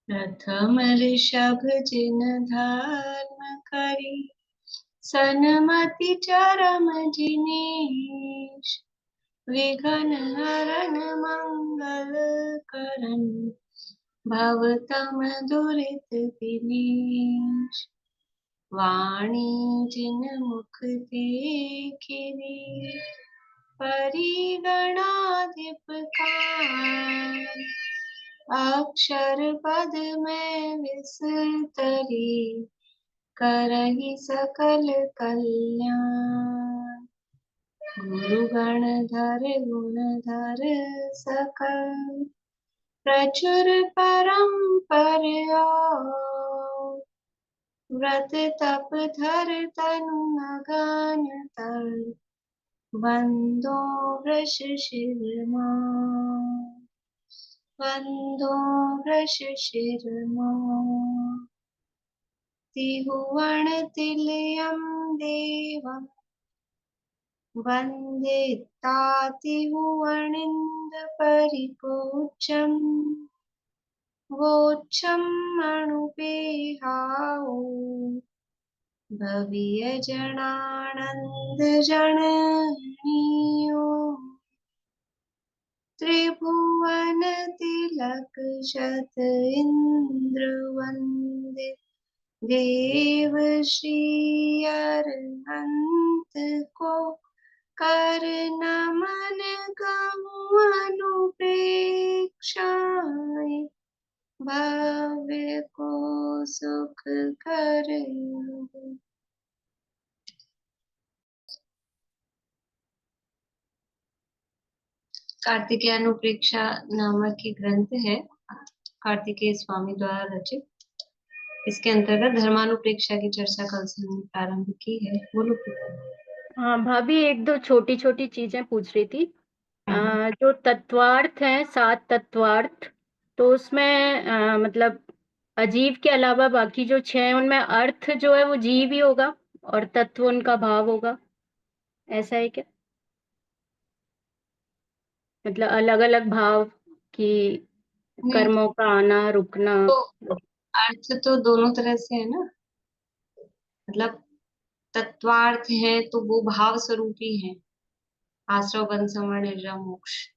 प्रथम ऋषभ जिन धर्म करी, सनमति चरम जिनेश। विघ्न हरण मंगल करण, भवतम दुरित दिनेश। वाणी जिन मुख देखिरी, परिगणाधिपकार। अक्षर पद में विस्तरी, करहि सकल कल्याण। गुरु गणधर गुणधर सकल, प्रचुर परंपर। व्रत तप धर तनु अगन तर, बंदो वृष शिरमान। बंदो वृष शिरमान। तिहुवन तिलयम देवम, वंदे तातिहुवनिंद परिपूज्यम। वोच्छम अणुपेहाओ, भवीय जनानंद जननीयो। त्रिभुवन तिलक शत इंद्र वंदित, देव श्री अरहंत को। कर नमन कहूँ अनुप्रेक्षाएं, भव्य को सुख कर। कार्तिकेय अनुप्रेक्षा नामक ये ग्रंथ है, कार्तिकेय स्वामी द्वारा रचित। इसके अंतर्गत धर्मानुप्रेक्षा की चर्चा कल से हमने प्रारंभ की है। बोलो पिता। हाँ भाभी, एक दो छोटी छोटी चीजें पूछ रही थी। जो तत्वार्थ है, 7 तत्वार्थ, तो उसमें मतलब अजीव के अलावा बाकी जो 6 हैं उनमें अर्थ जो है वो जीव ही होगा और तत्व उनका भाव होगा, ऐसा है क्या? मतलब अलग अलग भाव की नहीं, कर्मों का आना रुकना। तो अर्थ तो दोनों तरह से है ना। मतलब तत्वार्थ है तो वो भाव स्वरूप ही है, आश्रव बंध संवर निर्जर मोक्ष।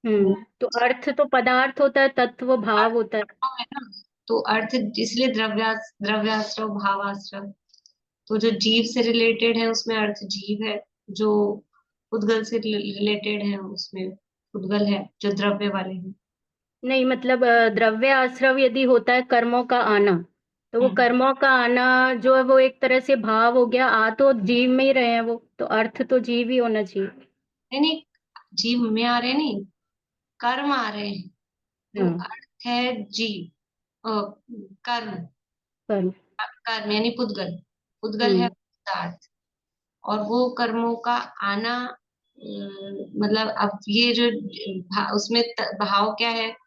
वो तो अर्थ तो पदार्थ होता है, तत्व भाव अर्थ होता है। है ना। तो अर्थ इसलिए द्रव्याश्रव भावाश्रव। तो जो जीव से रिलेटेड है उसमें अर्थ जीव है, जो उद्गल से रिलेटेड है उसमें उद्गल है, जो द्रव्य वाले हैं। नहीं मतलब द्रव्य आश्रव यदि होता है कर्मों का आना, तो वो हम्म। कर्मों का आना जो है वो एक तरह से भाव हो गया। आ तो जीव में ही रहे हैं वो, तो अर्थ तो जीव ही होना चाहिए। नहीं नहीं, जीव में आ रहे नहीं, कर्म आ रहे हैं। तो हाँ। अर्थ है जीव, कर्म। कर्म। कर्म यानी पुद्गल। पुद्गल है हम्म। पदार्थ। और वो कर्मों का आना, मतलब अब ये जो उसमें भाव क्या है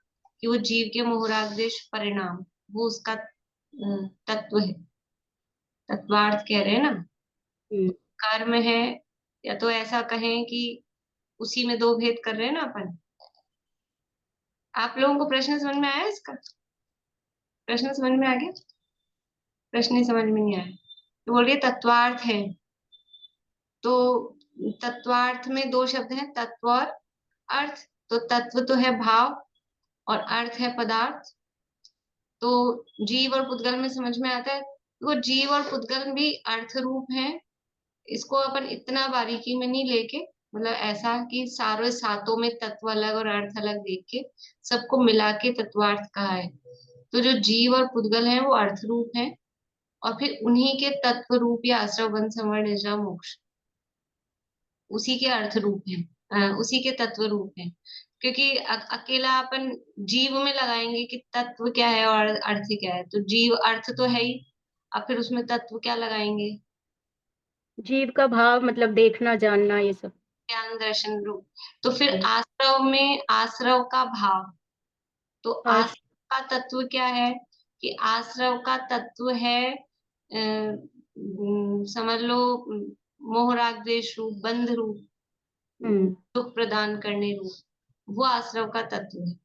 कि वो जीव के मोहरादेश परिणाम, वो उसका तत्व है। तत्वार्थ कह रहे हैं ना। हम्म। कर्म है, या तो ऐसा कहें कि उसी में दो भेद कर रहे हैं ना अपन। आप लोगों को प्रश्न समझ में आया इसका? प्रश्न समझ में आ गया? प्रश्न ही समझ में नहीं आया तो बोलिए तत्वार्थ है। तो तत्वार्थ में दो शब्द हैं, तत्व और अर्थ। तो तत्व तो है भाव, और अर्थ है पदार्थ। तो जीव और पुद्गल में समझ में आता है। वो जीव और पुद्गल भी अर्थ रूप है। इसको अपन इतना बारीकी में नहीं लेके, मतलब ऐसा कि सारे सातों में तत्व अलग और अर्थ अलग देख के सबको मिला के तत्वार्थ कहा है। तो जो जीव और पुद्गल है वो अर्थ रूप है, और फिर उन्हीं के तत्व रूप या आश्रव बंध संवर निर्जर मोक्ष उसी के अर्थ रूप है, उसी के तत्व रूप है। क्योंकि अकेला अपन जीव में लगाएंगे कि तत्व क्या है और अर्थ क्या है, तो जीव अर्थ तो है ही, अब फिर उसमें तत्व क्या लगाएंगे? जीव का भाव मतलब देखना जानना ये सब। ज्ञान दर्शन रूप। तो फिर हम्म। आश्रव में आश्रव का भाव। तो आश। आश्रव का तत्व क्या है कि आश्रव का तत्व है, समझ लो, मोह राग द्वेष रूप, बंध रूप, हम्म। दुख प्रदान करने रूप, वो आश्रव का तत्व है।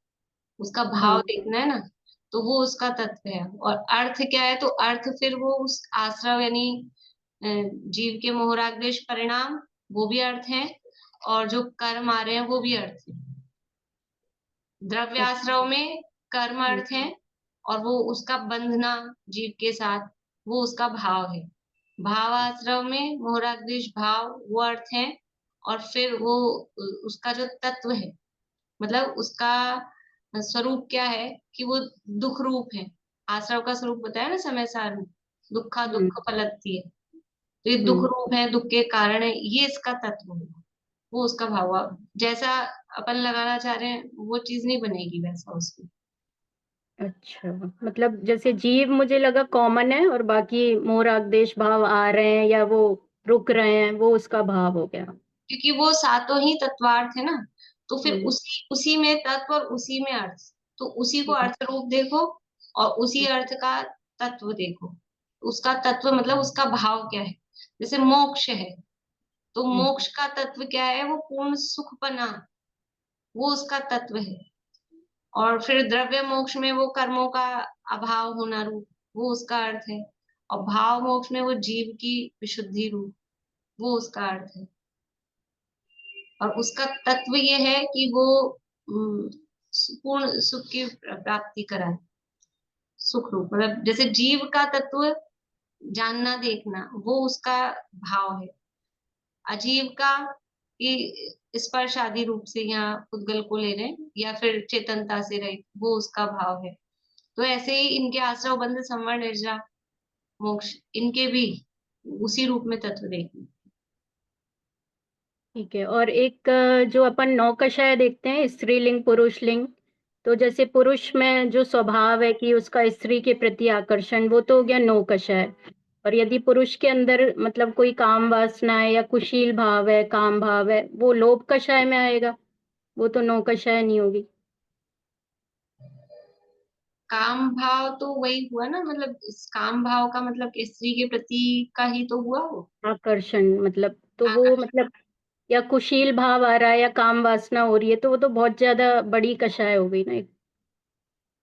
उसका भाव हाँ। देखना है ना। तो वो उसका तत्व है। और अर्थ क्या है, तो अर्थ फिर वो उस आश्रव यानी अ, जीव के मोहराग्देश परिणाम, वो भी अर्थ है, और जो कर्म आ रहे हैं वो भी अर्थ है। द्रव्याश्रव में कर्म अर्थ है, और वो उसका बंधना जीव के साथ, वो उसका भाव है। भावाश्रव में मोहराग्देश भाव, वो अर्थ है, और फिर वो उसका जो तत्व है, मतलब उसका स्वरूप क्या है, कि वो दुख रूप है। आश्रव का स्वरूप बताया ना, समय सार में, दुखा हम्म दुख फलती है, तो ये दुख हम्म रूप है, दुख के कारण है, ये इसका तत्व होगा, वो उसका भाव। जैसा अपन लगाना चाह रहे हैं वो चीज नहीं बनेगी वैसा उसमें। अच्छा, मतलब जैसे जीव मुझे लगा कॉमन है और बाकी मोर आदेश भाव आ रहे हैं या वो रुक रहे हैं, वो उसका भाव हो गया। क्योंकि वो सातों ही तत्वार्थ है ना, तो फिर हम्म उसी उसी में तत्व और उसी में अर्थ, तो उसी को हम्म अर्थ रूप देखो, और उसी अर्थ का तत्व देखो। उसका तत्व मतलब उसका भाव क्या है। जैसे मोक्ष है, तो हम्म मोक्ष का तत्व क्या है, वो पूर्ण सुखपना, वो उसका तत्व है। और फिर द्रव्य मोक्ष में वो कर्मों का अभाव होना रूप, वो उसका अर्थ है। और भाव मोक्ष में वो जीव की विशुद्धि रूप, वो उसका अर्थ है। और उसका तत्व ये है कि वो अम, पूर्ण सुख की प्राप्ति कराए। सुख रूप मतलब जैसे जीव का तत्व जानना देखना, वो उसका भाव है। अजीव का कि स्पर्श आदि रूप से यहाँ उद्गल को ले रहे हैं, या फिर चेतनता से रहे, वो उसका भाव है। तो ऐसे ही इनके आश्रव बंध संवर निर्जरा मोक्ष, इनके भी उसी रूप में तत्व देखना। ठीक है। और एक जो अपन नौकषाय देखते हैं, स्त्रीलिंग पुरुषलिंग, तो जैसे पुरुष में जो स्वभाव है कि उसका स्त्री के प्रति आकर्षण, वो तो हो गया नौकषाय। और यदि पुरुष के अंदर मतलब कोई काम वासना है या कुशील भाव है, काम भाव है, वो लोभ कषाय में आएगा, वो तो नौकषाय नहीं होगी। काम भाव तो वही हुआ ना, मतलब इस काम भाव का मतलब स्त्री के प्रति का ही तो हुआ वो आकर्षण मतलब, तो वो आकर्षण। मतलब या कुशील भाव आ रहा है या काम वासना हो रही है, तो वो तो बहुत ज्यादा बड़ी कषाय हो गई ना एक।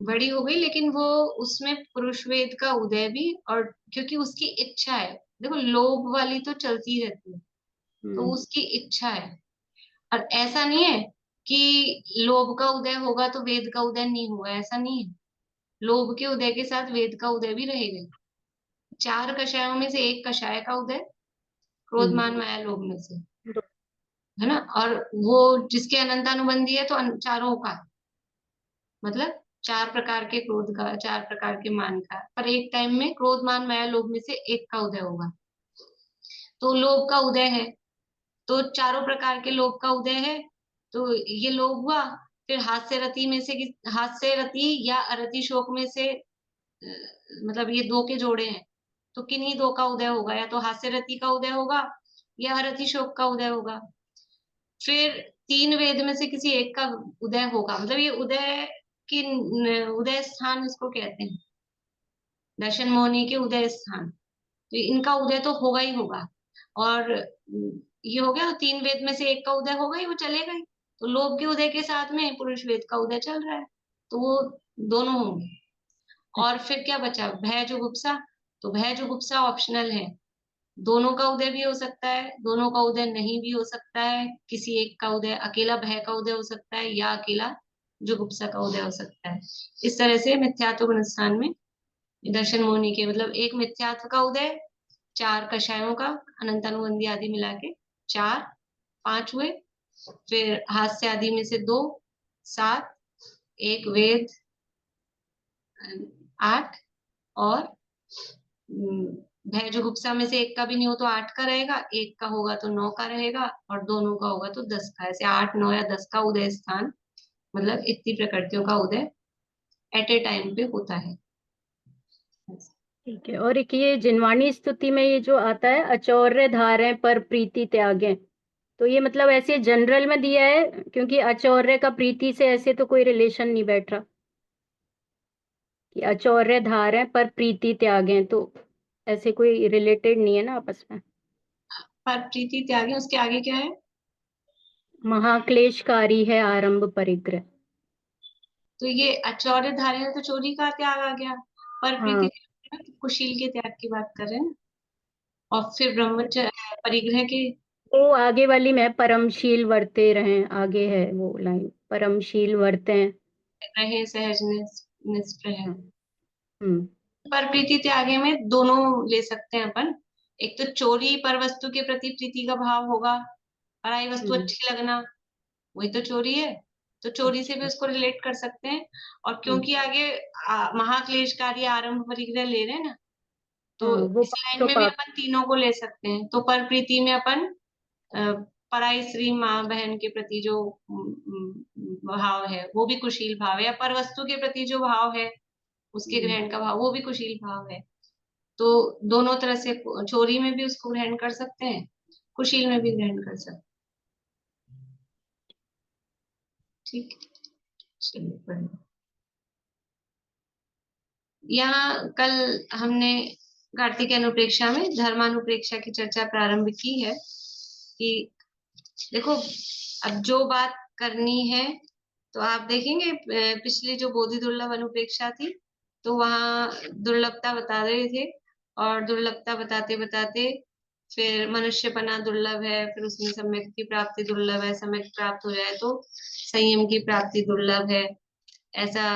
बड़ी हो गई, लेकिन वो उसमें पुरुष वेद का उदय भी, और क्योंकि उसकी इच्छा है। देखो लोभ वाली तो चलती रहती है, तो हम्म उसकी इच्छा है। और ऐसा नहीं है कि लोभ का उदय होगा तो वेद का उदय नहीं होगा, ऐसा नहीं है। लोभ के उदय के साथ वेद का उदय भी रहेगा। चार कषायों में से एक कषाय का उदय, क्रोध हम्म मान माया लोभ में से, है ना। और वो जिसके अनंतानुबंधी है, तो चारों का, मतलब चार प्रकार के क्रोध का, चार प्रकार के मान का, पर एक टाइम में क्रोध मान माया लोभ में से एक का उदय होगा। तो लोभ का उदय है, तो चारों प्रकार के लोभ का उदय है, तो ये लोभ हुआ। फिर हास्य रति में से हास्य रति या अरति शोक में से मतलब ये दो के जोड़े हैं, तो किन्हीं दो का उदय होगा, या तो हास्य रति का उदय होगा या अरति शोक का उदय होगा। फिर तीन वेद में से किसी एक का उदय होगा, मतलब ये उदय की उदय स्थान इसको कहते हैं, दर्शन मोहिनी के उदय स्थान। तो इनका उदय तो होगा ही होगा। और ये हो गया, तो तीन वेद में से एक का उदय होगा ही, वो चलेगा ही। तो लोभ के उदय के साथ में पुरुष वेद का उदय चल रहा है, तो वो दोनों होंगे। और अच्छा। फिर क्या बचा, भय जुगुप्सा। तो भय जुगुप्सा ऑप्शनल है, दोनों का उदय भी हो सकता है, दोनों का उदय नहीं भी हो सकता है, किसी एक का उदय, अकेला भय का उदय हो सकता है, या अकेला जुगुप्सा का उदय हो सकता है। इस तरह से मिथ्यात्व गुण स्थान में दर्शन मोहिनी के मतलब एक मिथ्यात्व का उदय, चार कषायों का, अनंतानुबंधी आदि मिला के चार, पांच हुए। फिर हास्य आदि में से दो, सात, एक वेद, आठ। और भय जुगुप्सा में से एक का भी नहीं हो तो आठ का रहेगा, एक का होगा तो नौ का रहेगा, और दोनों का होगा तो 10 का। ऐसे आठ, नौ या 10 का उदय स्थान, मतलब इतनी प्रकृतियों का उदय एट ए टाइम पे होता है। ठीक है। और एक ये जिनवाणी स्तुति में ये जो आता है, अचौर्य धारें पर प्रीति त्यागें, तो ये मतलब ऐसे जनरल में दिया है, क्योंकि अचौर्य का प्रीति से ऐसे तो कोई रिलेशन नहीं बैठ रहा कि अचौर्य धारें पर प्रीति त्यागें, तो ऐसे कोई रिलेटेड नहीं है ना आपस में। पर प्रीति त्यागी, उसके आगे क्या है। महाक्लेशकारी है आरंभ परिग्रह। तो ये अचौर्य धार्य तो चोरी का त्याग आ गया। पर प्रीति हाँ, तो कुशील के त्याग की बात कर रहे हैं ना। और फिर ब्रह्मचर्य परिग्रह के वो आगे वाली में परमशील वर्ते रहें, आगे है वो लाइन, परमशील वर्ते। रहे सहज निष्प्रह। हम्म। पर प्रीति त्यागे में दोनों ले सकते हैं अपन। एक तो चोरी पर वस्तु के प्रति प्रीति का भाव होगा, पराई वस्तु हम्म। अच्छी लगना, वही तो चोरी है। तो चोरी से भी अच्छा। उसको रिलेट कर सकते हैं। और हम्म। क्योंकि आगे महाक्लेशकारी आरंभ परिग्रह ले रहे हैं ना, तो हाँ, वो इस पांचों लाइन में भी पाप। अपन तीनों को ले सकते हैं। तो पर प्रीति में अपन अ, पराई स्त्री माँ बहन के प्रति जो भाव है वो भी कुशील भाव है, या पर वस्तु के प्रति जो भाव है उसके हम्म। ग्रहण का भाव वो भी कुशील भाव है। तो दोनों तरह से चोरी में भी उसको ग्रहण कर सकते हैं, कुशील में भी ग्रहण कर सकते हैं। ठीक है, चलिए बढ़िया। यहाँ कल हमने कार्तिक अनुप्रेक्षा में धर्मानुप्रेक्षा की चर्चा प्रारंभ की है कि देखो, अब जो बात करनी है तो आप देखेंगे पिछली जो बोधि दुर्लभ अनुप्रेक्षा थी, तो वहां दुर्लभता बता रहे थे। और दुर्लभता बताते बताते फिर मनुष्यपना दुर्लभ है, फिर उसमें सम्यक की प्राप्ति दुर्लभ है, सम्यक प्राप्त हो जाए तो संयम की प्राप्ति दुर्लभ है। ऐसा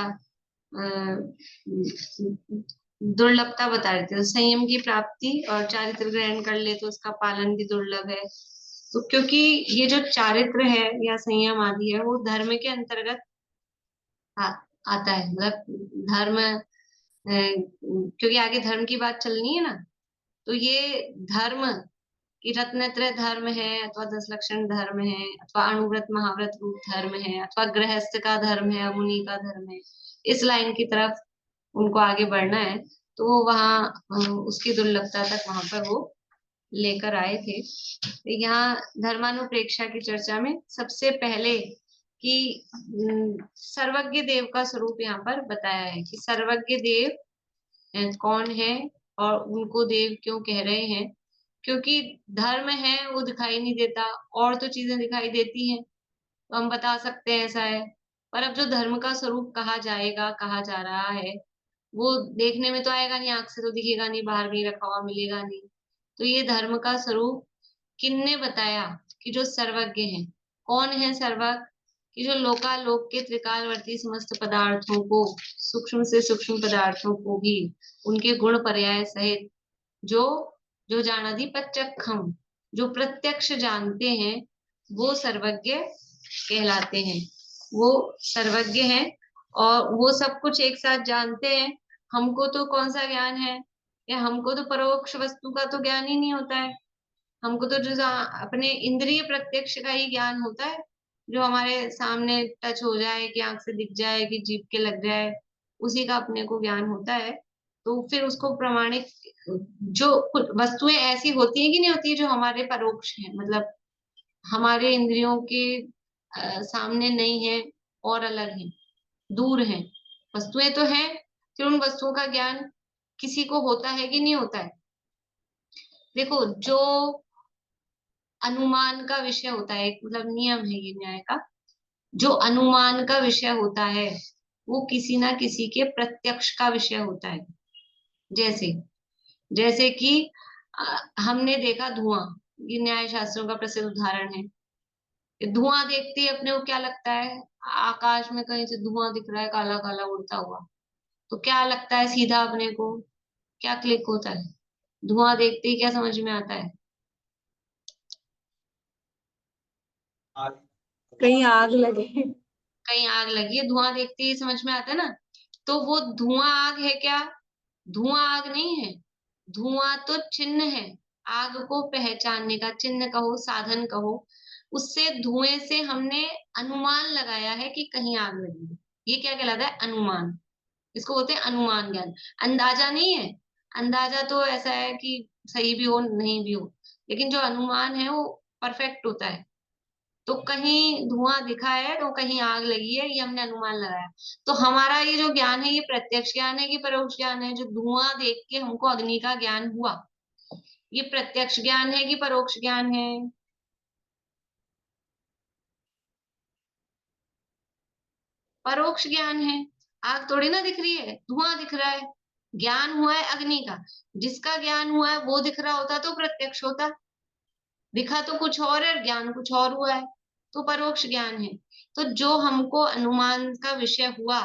दुर्लभता बता रहे थे। तो संयम की प्राप्ति और चारित्र ग्रहण कर ले तो उसका पालन भी दुर्लभ है। तो क्योंकि ये जो चारित्र है या संयम आदि है वो धर्म के अंतर्गत आ, आता है, मतलब धर्म क्योंकि आगे धर्म की बात चलनी है ना। तो ये धर्म कि रत्नत्रय धर्म है, अथवा 10 लक्षण धर्म है, अथवा अणुव्रत महाव्रत रूप धर्म है, अथवा गृहस्थ का धर्म है, मुनि का धर्म है, इस लाइन की तरफ उनको आगे बढ़ना है। तो वो वहां उसकी दुर्लभता तक वहां पर वो लेकर आए थे। तो यहाँ धर्मानुप्रेक्षा की चर्चा में सबसे पहले कि सर्वज्ञ देव का स्वरूप यहाँ पर बताया है कि सर्वज्ञ देव कौन है और उनको देव क्यों कह रहे हैं। क्योंकि धर्म है वो दिखाई नहीं देता, और तो चीजें दिखाई देती हैं, तो हम बता सकते हैं ऐसा है। पर अब जो धर्म का स्वरूप कहा जाएगा, कहा जा रहा है, वो देखने में तो आएगा नहीं, आंख से तो दिखेगा नहीं, बाहर नहीं रखा हुआ मिलेगा नहीं। तो ये धर्म का स्वरूप किनने बताया कि जो सर्वज्ञ है। कौन है सर्वज्ञ? कि जो लोकालोक के त्रिकालवर्ती समस्त पदार्थों को, सूक्ष्म से सूक्ष्म पदार्थों को भी उनके गुण पर्याय सहित जो जो जानादि प्रत्यक्षम, जो प्रत्यक्ष जानते हैं, वो सर्वज्ञ कहलाते हैं। वो सर्वज्ञ हैं और वो सब कुछ एक साथ जानते हैं। हमको तो कौन सा ज्ञान है, या हमको तो परोक्ष वस्तु का तो ज्ञान ही नहीं होता है। हमको तो जो अपने इंद्रिय प्रत्यक्ष का ही ज्ञान होता है, जो हमारे सामने टच हो जाए, कि आंख से दिख जाए, कि जीभ के लग जाए, उसी का अपने को ज्ञान होता है। तो फिर उसको प्रमाणिक जो कुछ वस्तुएं ऐसी होती है कि नहीं होती है जो हमारे परोक्ष है, मतलब हमारे इंद्रियों के सामने नहीं है और अलग है, दूर है। वस्तुएं तो हैं, फिर उन वस्तुओं का ज्ञान किसी को होता है कि नहीं होता है। देखो, जो अनुमान का विषय होता है, एक मतलब नियम है ये न्याय का, जो अनुमान का विषय होता है वो किसी ना किसी के प्रत्यक्ष का विषय होता है। जैसे जैसे कि हमने देखा धुआं, ये न्याय शास्त्रों का प्रसिद्ध उदाहरण है। धुआं देखते ही अपने को क्या लगता है? आकाश में कहीं से धुआं दिख रहा है, काला काला उड़ता हुआ, तो क्या लगता है सीधा अपने को? क्या क्लिक होता है? धुआं देखते ही क्या समझ में आता है? कहीं आग लगे। कहीं आग लगी है, धुआं देखते ही समझ में आता है ना। तो वो धुआं आग है क्या? धुआं आग नहीं है। धुआं तो चिन्ह है, आग को पहचानने का चिन्ह कहो, साधन कहो। उससे धुएं से हमने अनुमान लगाया है कि कहीं आग लगी है। ये क्या कहलाता है? अनुमान। इसको बोलते हैं अनुमान ज्ञान। अंदाजा नहीं है। अंदाजा तो ऐसा है कि सही भी हो नहीं भी हो, लेकिन जो अनुमान है वो परफेक्ट होता है। तो कहीं धुआं दिखा है तो कहीं आग लगी है, ये हमने अनुमान लगाया। तो हमारा ये जो ज्ञान है, ये प्रत्यक्ष ज्ञान है कि परोक्ष ज्ञान है? जो धुआं देख के हमको अग्नि का ज्ञान हुआ, ये प्रत्यक्ष ज्ञान है कि परोक्ष ज्ञान है? परोक्ष ज्ञान है। आग थोड़ी ना दिख रही है, धुआं दिख रहा है। ज्ञान हुआ है अग्नि का, जिसका ज्ञान हुआ है वो दिख रहा होता तो प्रत्यक्ष होता। दिखा तो कुछ और है, ज्ञान कुछ और हुआ है, तो परोक्ष ज्ञान है। तो जो हमको अनुमान का विषय हुआ,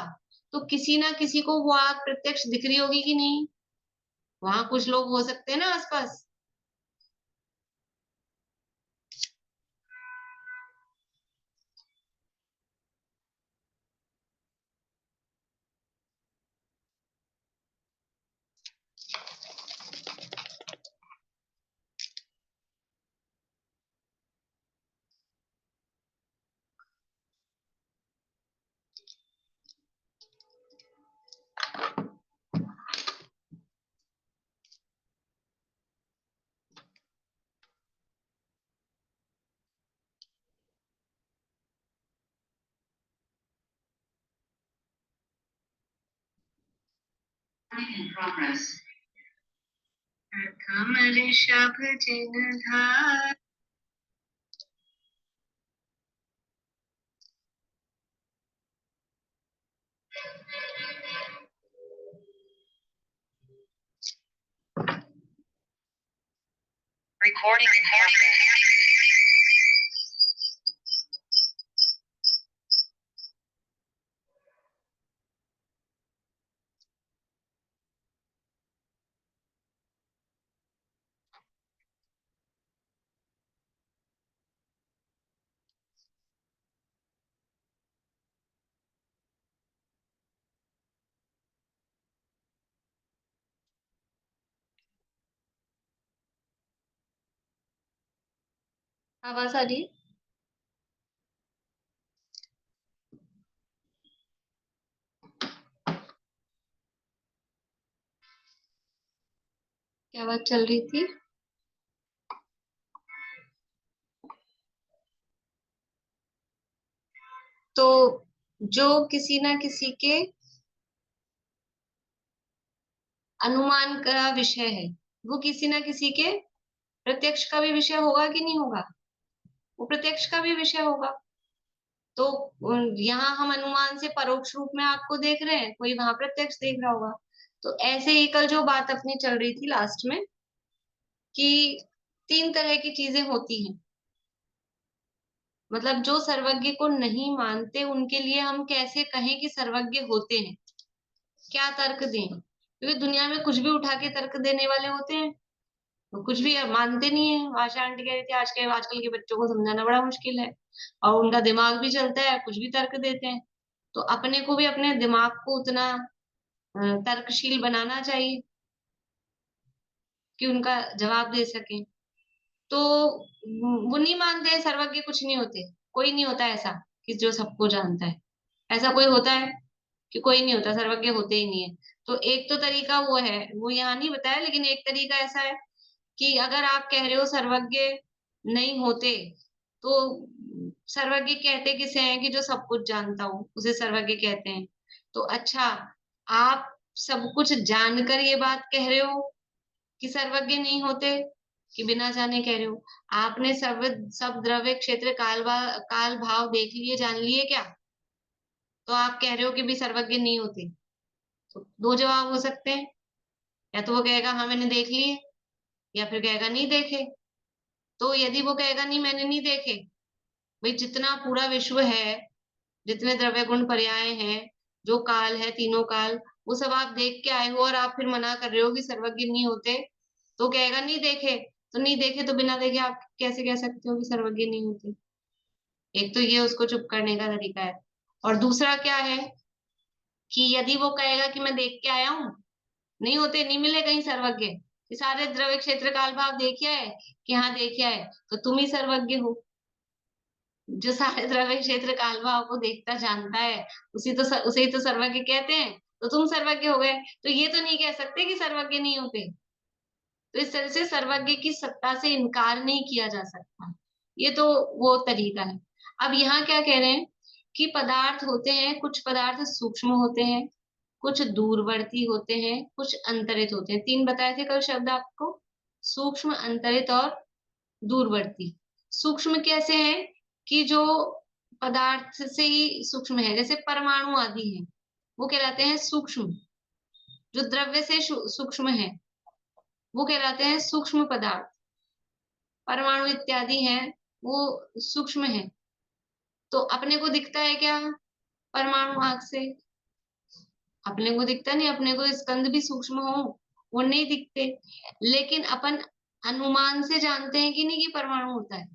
तो किसी ना किसी को वो आग प्रत्यक्ष दिख रही होगी कि नहीं? वहां कुछ लोग हो सकते हैं ना आसपास। कमल शब जिन धार। Recording in progress. आवाज आ रही है? क्या बात चल रही थी? तो जो किसी ना किसी के अनुमान का विषय है, वो किसी ना किसी के प्रत्यक्ष का भी विषय होगा कि नहीं होगा? वो प्रत्यक्ष का भी विषय होगा। तो यहाँ हम अनुमान से परोक्ष रूप में आपको देख रहे हैं, कोई वहां प्रत्यक्ष देख रहा होगा। तो ऐसे ही कल जो बात अपनी चल रही थी लास्ट में, कि तीन तरह की चीजें होती हैं। मतलब जो सर्वज्ञ को नहीं मानते उनके लिए हम कैसे कहें कि सर्वज्ञ होते हैं, क्या तर्क दें? क्योंकि दुनिया में कुछ भी उठा के तर्क देने वाले होते हैं, वो कुछ भी मानते नहीं है। आशा आंटी कह रही थी आजकल के बच्चों को समझाना बड़ा मुश्किल है, और उनका दिमाग भी चलता है, कुछ भी तर्क देते हैं। तो अपने को भी अपने दिमाग को उतना तर्कशील बनाना चाहिए कि उनका जवाब दे सकें। तो वो नहीं मानते हैं सर्वज्ञ कुछ नहीं होते। कोई नहीं होता ऐसा कि जो सबको जानता है। ऐसा कोई होता है? कि कोई नहीं होता, सर्वज्ञ होते ही नहीं है। तो एक तो तरीका वो है, वो यहाँ नहीं बताया, लेकिन एक तरीका ऐसा है कि अगर आप कह रहे हो सर्वज्ञ नहीं होते, तो सर्वज्ञ कहते किसे हैं? कि जो सब कुछ जानता हो उसे सर्वज्ञ कहते हैं। तो अच्छा, आप सब कुछ जानकर ये बात कह रहे हो कि सर्वज्ञ नहीं होते, कि बिना जाने कह रहे हो? आपने सब द्रव्य क्षेत्र काल भाव देख लिए, जान लिए क्या? तो आप कह रहे हो कि भी सर्वज्ञ नहीं होते? तो दो जवाब हो सकते हैं, या तो वो कहेगा हाँ मैंने देख लिए, या फिर कहेगा नहीं देखे। तो यदि वो कहेगा नहीं मैंने नहीं देखे, भाई जितना पूरा विश्व है, जितने द्रव्य गुण पर्याय हैं, जो काल है, तीनों काल, वो सब आप देख के आए हो, और आप फिर मना कर रहे हो कि सर्वज्ञ नहीं होते, तो कहेगा नहीं देखे। तो नहीं देखे तो बिना देखे आप कैसे कह सकते हो कि सर्वज्ञ नहीं होते? एक तो ये उसको चुप करने का तरीका है। और दूसरा क्या है, कि यदि वो कहेगा कि मैं देख के आया हूँ, नहीं होते, नहीं मिले कहीं सर्वज्ञ, कि सारे द्रव्य क्षेत्र काल भाव देखा है, कि हाँ देखा है, तो तुम ही सर्वज्ञ हो। जो सारे द्रव्य क्षेत्र काल भाव को देखता जानता है, उसे ही तो सर्वज्ञ कहते हैं। तो तुम सर्वज्ञ हो गए, तो ये तो नहीं कह सकते कि सर्वज्ञ नहीं होते। तो इस तरह से सर्वज्ञ की सत्ता से इनकार नहीं किया जा सकता। ये तो वो तरीका है। अब यहाँ क्या कह रहे हैं, कि पदार्थ होते हैं, कुछ पदार्थ सूक्ष्म होते हैं, कुछ दूरवर्ती होते हैं, कुछ अंतरित होते हैं। तीन बताए थे कल शब्द आपको, सूक्ष्म, अंतरित और दूरवर्ती। सूक्ष्म कैसे हैं? कि जो पदार्थ से ही सूक्ष्म है, जैसे परमाणु आदि है, वो कहलाते हैं सूक्ष्म। जो द्रव्य से सूक्ष्म है वो कहलाते हैं सूक्ष्म पदार्थ। परमाणु इत्यादि हैं वो सूक्ष्म है। तो अपने को दिखता है क्या परमाणु आंख से? अपने को दिखता नहीं, अपने को स्कंद भी सूक्ष्म हो वो नहीं दिखते। लेकिन अपन अनुमान से जानते हैं कि नहीं कि परमाणु होता है?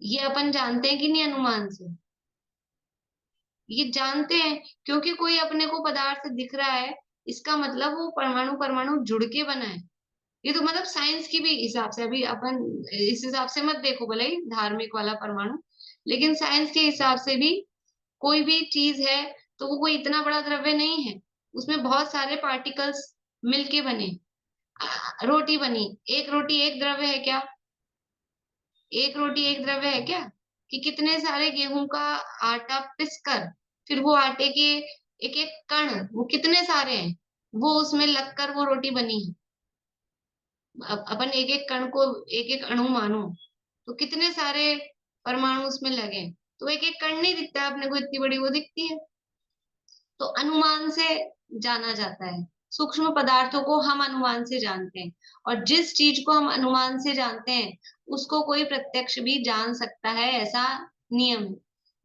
ये अपन जानते हैं कि नहीं अनुमान से? ये जानते हैं, क्योंकि कोई अपने को पदार्थ दिख रहा है, इसका मतलब वो परमाणु परमाणु जुड़ के बना है। ये तो मतलब साइंस की भी हिसाब से, अभी अपन इस हिसाब से मत देखो भले ही धार्मिक वाला परमाणु, लेकिन साइंस के हिसाब से भी कोई भी चीज है तो वो कोई इतना बड़ा द्रव्य नहीं है, उसमें बहुत सारे पार्टिकल्स मिलके बने। रोटी बनी, एक रोटी एक द्रव्य है क्या? एक रोटी एक द्रव्य है क्या? कि कितने सारे गेहूं का आटा पिसकर फिर वो आटे के एक एक कण, वो कितने सारे हैं, वो उसमें लगकर वो रोटी बनी है। अपन एक एक कण को एक एक अणु मानो तो कितने सारे परमाणु उसमें लगे, तो एक एक कण नहीं दिखता है अपने को, इतनी बड़ी वो दिखती है। तो अनुमान से जाना जाता है, सूक्ष्म पदार्थों को हम अनुमान से जानते हैं। और जिस चीज को हम अनुमान से जानते हैं उसको कोई प्रत्यक्ष भी जान सकता है, ऐसा नियम है।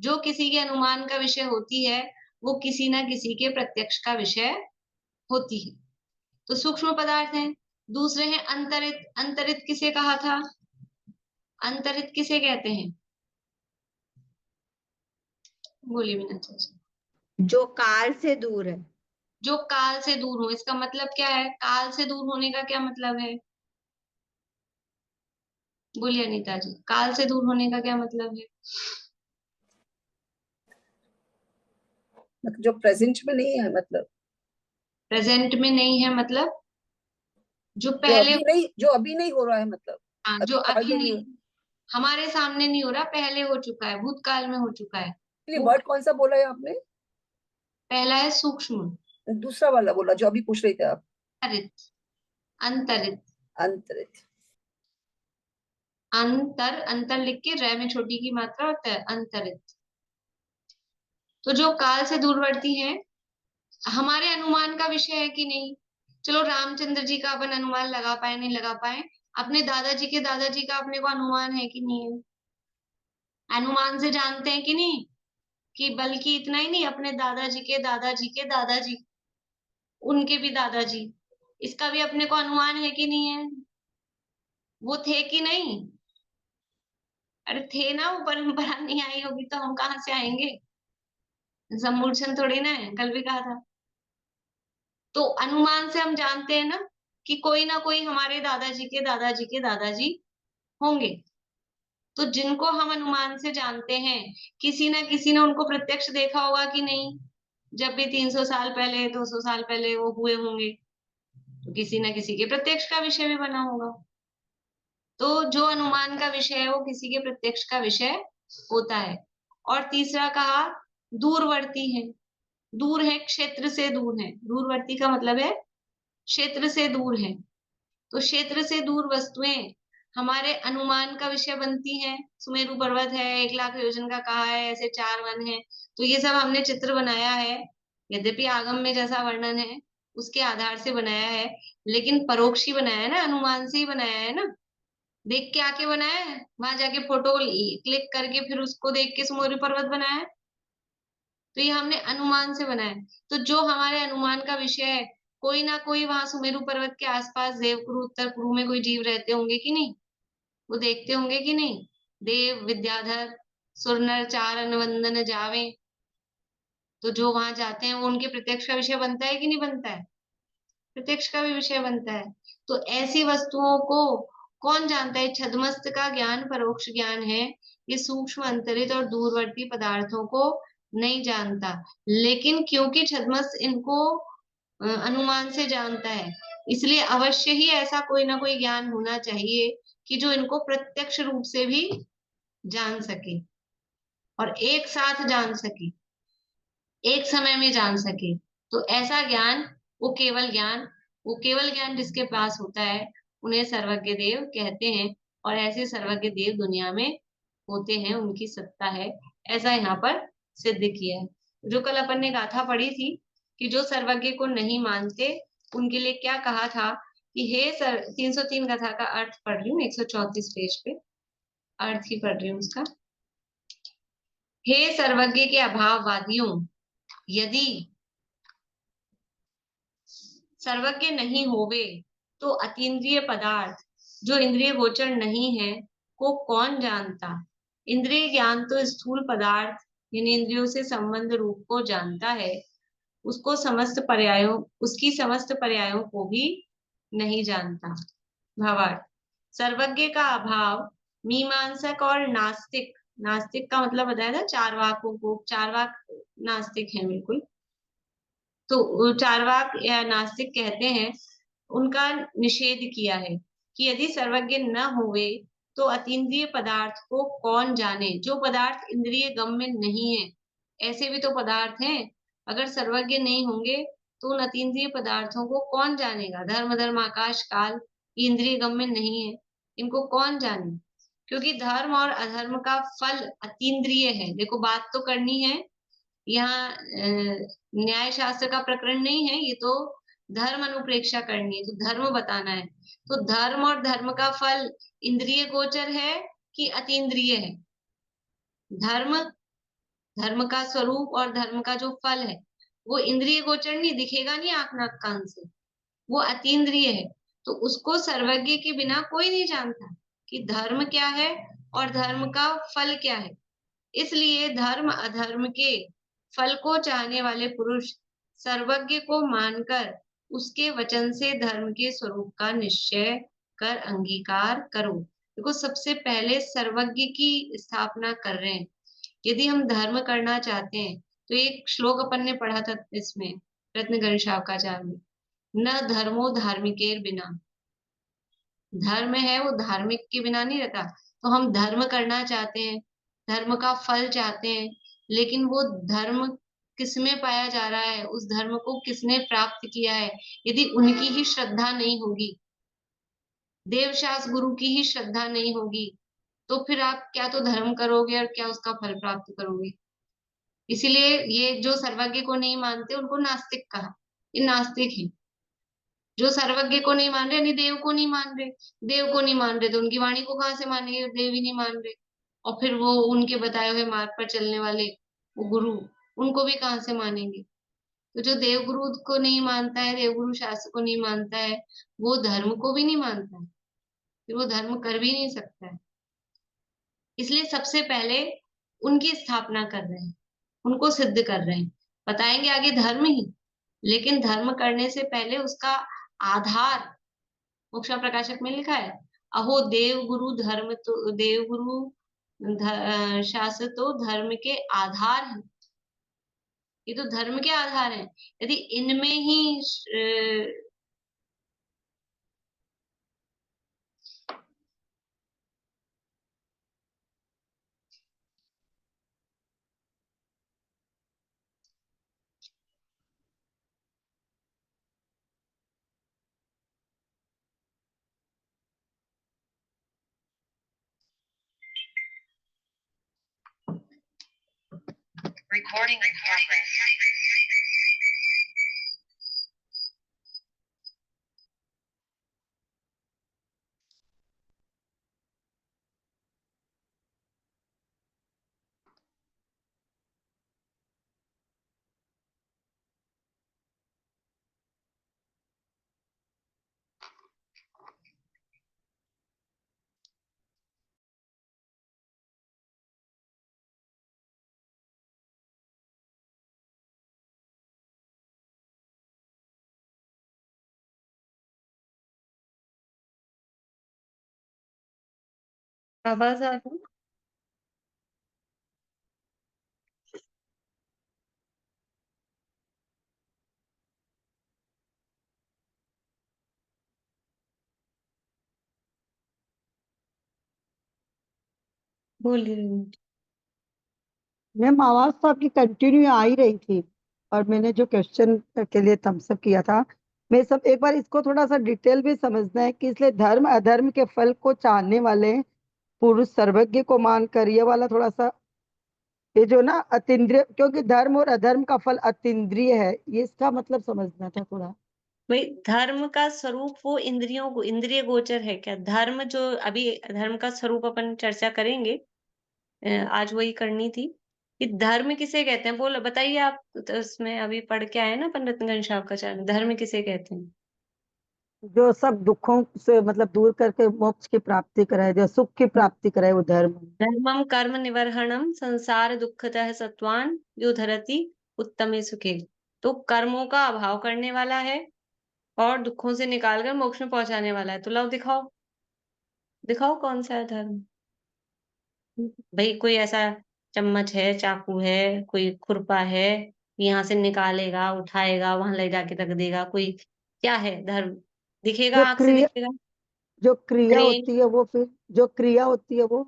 जो किसी के अनुमान का विषय होती है वो किसी ना किसी के प्रत्यक्ष का विषय होती है। तो सूक्ष्म पदार्थ हैं। दूसरे हैं अंतरित। अंतरित किसे कहा था? अंतरित किसे कहते हैं? बोलिए मीना चाची। जो काल से दूर है। जो काल से दूर हो, इसका मतलब क्या है? काल से दूर होने का क्या मतलब है? बोलिए अनीता जी, काल से दूर होने का क्या मतलब है? जो प्रेजेंट में नहीं है, मतलब प्रेजेंट में नहीं है मतलब जो जो पहले, अभी नहीं हो रहा है, मतलब हाँ, जो अभी काल अभी में नहीं नहीं, हो। हमारे सामने नहीं हो रहा, पहले हो चुका है, भूतकाल में हो चुका है। ये वो वर्ड कौन सा बोला है आपने? पहला है सूक्ष्म। दूसरा वाला बोला जो अभी पूछ रही थे आप। अंतरित। अंतरित। अंतरित। अंतर, अंतर लिख के रै में छोटी की मात्रा होता है अंतरित। तो जो काल से दूरवर्ती है, हमारे अनुमान का विषय है कि नहीं? चलो रामचंद्र जी का अपन अनुमान लगा पाए नहीं लगा पाए, अपने दादाजी के दादाजी का अपने को अनुमान है कि नहीं है? अनुमान से जानते हैं कि नहीं? कि बल्कि इतना ही नहीं, अपने दादाजी के दादाजी के दादाजी, उनके भी दादाजी, इसका भी अपने को अनुमान है कि नहीं है? वो थे कि नहीं? अरे थे ना, वो परंपरा नहीं आई होगी तो हम कहाँ से आएंगे? सम्मूर्छन थोड़ी ना है, कल भी कहा था। तो अनुमान से हम जानते हैं ना कोई हमारे दादाजी के दादाजी के दादाजी होंगे। तो जिनको हम अनुमान से जानते हैं, किसी ना किसी ने उनको प्रत्यक्ष देखा होगा कि नहीं? जब भी 300 साल पहले 200 साल पहले वो हुए होंगे, तो किसी ना किसी के प्रत्यक्ष का विषय भी बना होगा। तो जो अनुमान का विषय है वो किसी के प्रत्यक्ष का विषय होता है। और तीसरा कहा दूरवर्ती है। दूर है, क्षेत्र से दूर है। दूरवर्ती का मतलब है क्षेत्र से दूर है। तो क्षेत्र से दूर वस्तुएं हमारे अनुमान का विषय बनती हैं। सुमेरु पर्वत है, 1 लाख योजन का कहा है, ऐसे 4 वन है। तो ये सब हमने चित्र बनाया है, यद्यपि आगम में जैसा वर्णन है उसके आधार से बनाया है, लेकिन परोक्ष ही बनाया है ना, अनुमान से ही बनाया है ना। देख के आके बनाया है, वहां जाके फोटो क्लिक करके फिर उसको देख के सुमेरु पर्वत बनाया है? तो ये हमने अनुमान से बनाया है। तो जो हमारे अनुमान का विषय है, कोई ना कोई वहां सुमेरु पर्वत के आसपास देवकुरु उत्तर कुरु में कोई जीव रहते होंगे कि नहीं? वो देखते होंगे कि नहीं? देव विद्याधर सुर नर चार अनवंदन जावे। तो जो वहां जाते हैं वो उनके प्रत्यक्ष का विषय बनता है कि नहीं बनता है? प्रत्यक्ष का भी विषय बनता है। तो ऐसी वस्तुओं को कौन जानता है? छद्मस्त का ज्ञान परोक्ष ज्ञान है। ये सूक्ष्म अंतरित और दूरवर्ती पदार्थों को नहीं जानता, लेकिन क्योंकि छद्मस्त इनको अनुमान से जानता है, इसलिए अवश्य ही ऐसा कोई ना कोई ज्ञान होना चाहिए कि जो इनको प्रत्यक्ष रूप से भी जान सके और एक साथ जान सके, एक समय में जान सके। तो ऐसा ज्ञान, वो केवल ज्ञान जिसके पास होता है उन्हें सर्वज्ञ देव कहते हैं। और ऐसे सर्वज्ञ देव दुनिया में होते हैं, उनकी सत्ता है, ऐसा यहाँ पर सिद्ध किया है। जो कल अपन ने गाथा पढ़ी थी कि जो सर्वज्ञ को नहीं मानते उनके लिए क्या कहा था कि हे सर, 303 गाथा का अर्थ पढ़ रही हूँ, 134 पेज पे अर्थ ही पढ़ रही हूँ उसका। हे सर्वज्ञ के अभाववादियों, यदि सर्वज्ञ नहीं होवे तो अतीन्द्रिय पदार्थ जो इंद्रिय गोचर नहीं है को कौन जानता। इंद्रिय ज्ञान तो स्थूल पदार्थ यानी इंद्रियों से संबंध रूप को जानता है, उसको समस्त पर्यायों उसकी समस्त पर्यायों को भी नहीं जानता। भावार्थ, सर्वज्ञ का अभाव मीमांसक और नास्तिक, नास्तिक का मतलब बताया था चारवाकों को, चारवाक नास्तिक है बिल्कुल, तो चारवाक या नास्तिक कहते हैं, उनका निषेध किया है कि यदि सर्वज्ञ न होवे तो अतीन्द्रिय पदार्थ को कौन जाने। जो पदार्थ इंद्रिय गम्य नहीं है, ऐसे भी तो पदार्थ हैं, अगर सर्वज्ञ नहीं होंगे तो उन अतीन्द्रिय पदार्थों को कौन जानेगा। धर्म धर्म आकाश काल इंद्रिय गम्य नहीं है, इनको कौन जाने, क्योंकि धर्म और अधर्म का फल अतीन्द्रिय है। देखो बात तो करनी है, यहाँ न्याय शास्त्र का प्रकरण नहीं है, ये तो धर्म अनुप्रेक्षा करनी है, तो धर्म बताना है। तो धर्म और धर्म का फल इंद्रिय गोचर है कि अतीन्द्रिय है। धर्म, धर्म का स्वरूप और धर्म का जो फल है वो इंद्रिय गोचर नहीं, दिखेगा नहीं आंख नाक कान से, वो अतीन्द्रिय है। तो उसको सर्वज्ञ के बिना कोई नहीं जानता कि धर्म क्या है और धर्म का फल क्या है। इसलिए धर्म अधर्म के फल को चाहने वाले पुरुष सर्वज्ञ को मानकर उसके वचन से धर्म के स्वरूप का निश्चय कर अंगीकार करो। देखो सबसे पहले सर्वज्ञ की स्थापना कर रहे हैं। यदि हम धर्म करना चाहते हैं तो एक श्लोक अपन ने पढ़ा था इसमें रत्नगण शावकाचार्य में, न धर्मो धार्मिकेर बिना, धर्म है वो धार्मिक के बिना नहीं रहता। तो हम धर्म करना चाहते हैं, धर्म का फल चाहते हैं, लेकिन वो धर्म किसमें पाया जा रहा है, उस धर्म को किसने प्राप्त किया है। यदि उनकी ही श्रद्धा नहीं होगी, देवशास्त्र गुरु की ही श्रद्धा नहीं होगी, तो फिर आप क्या तो धर्म करोगे और क्या उसका फल प्राप्त करोगे। इसीलिए ये जो सर्वज्ञ को नहीं मानते उनको नास्तिक कहा, ये नास्तिक है। जो सर्वज्ञ को नहीं मान रहे यानी देव को नहीं मान रहे, देव को नहीं मान रहे तो उनकी वाणी को कहाँ से मानेंगे, देव ही नहीं मान रहे। और फिर वो उनके बताए हुए मार्ग पर चलने वाले वो गुरु, उनको भी कहाँ से मानेंगे। तो जो देव गुरु को नहीं मानता है, देव गुरु शास्त्र को नहीं मानता है, वो धर्म को भी नहीं मानता है, फिर वो धर्म कर भी नहीं सकता है। इसलिए सबसे पहले उनकी स्थापना कर रहे हैं, उनको सिद्ध कर रहे हैं। बताएंगे आगे धर्म ही, लेकिन धर्म करने से पहले उसका आधार मोक्षा प्रकाशक में लिखा है, अहो देव गुरु धर्म तो देव गुरु शास्त्र तो धर्म के आधार है। ये तो धर्म के आधार है। यदि इनमें ही Recording in progress. आवाज आ रही है? बोल रही हूँ। मैम आवाज तो आपकी कंटिन्यू आ ही रही थी, और मैंने जो क्वेश्चन के लिए थम्स अप किया था, मैं सब एक बार इसको थोड़ा सा डिटेल में समझना है कि इसलिए धर्म अधर्म के फल को चाहने वाले पुरुष सर्वज्ञ को मानकर, ये वाला थोड़ा सा, ये जो ना अतीन्द्रिय, क्योंकि धर्म और अधर्म का फल अतीन्द्रिय है, ये इसका मतलब समझना था थोड़ा। भाई धर्म का स्वरूप वो इंद्रियों को इंद्रिय गोचर है क्या? धर्म जो अभी धर्म का स्वरूप अपन चर्चा करेंगे, आज वही करनी थी कि धर्म किसे कहते हैं। बोलो बताइए आप, तो उसमें अभी पढ़ के आए ना पंडित घनश्यामाचार्य, धर्म किसे कहते हैं? जो सब दुखों से मतलब दूर करके मोक्ष की प्राप्ति कराए, जो सुख की प्राप्ति कराए, वो धर्म है। धर्मम कर्म निवर्हणम संसार दुखतः सत्वान यो धरति उत्तमे सुखे। तो कर्मों का अभाव करने वाला है और दुखों से निकालकर मोक्ष में पहुंचाने वाला है। तो लो दिखाओ, दिखाओ कौन सा है धर्म। भाई कोई ऐसा चम्मच है, चाकू है, कोई खुरपा है, यहाँ से निकालेगा, उठाएगा, वहां ले जाके रख देगा, कोई क्या है धर्म? दिखेगा, जो आंख से क्रिया दिखेगा? जो क्रिया क्रिया होती है वो, फिर जो क्रिया होती है वो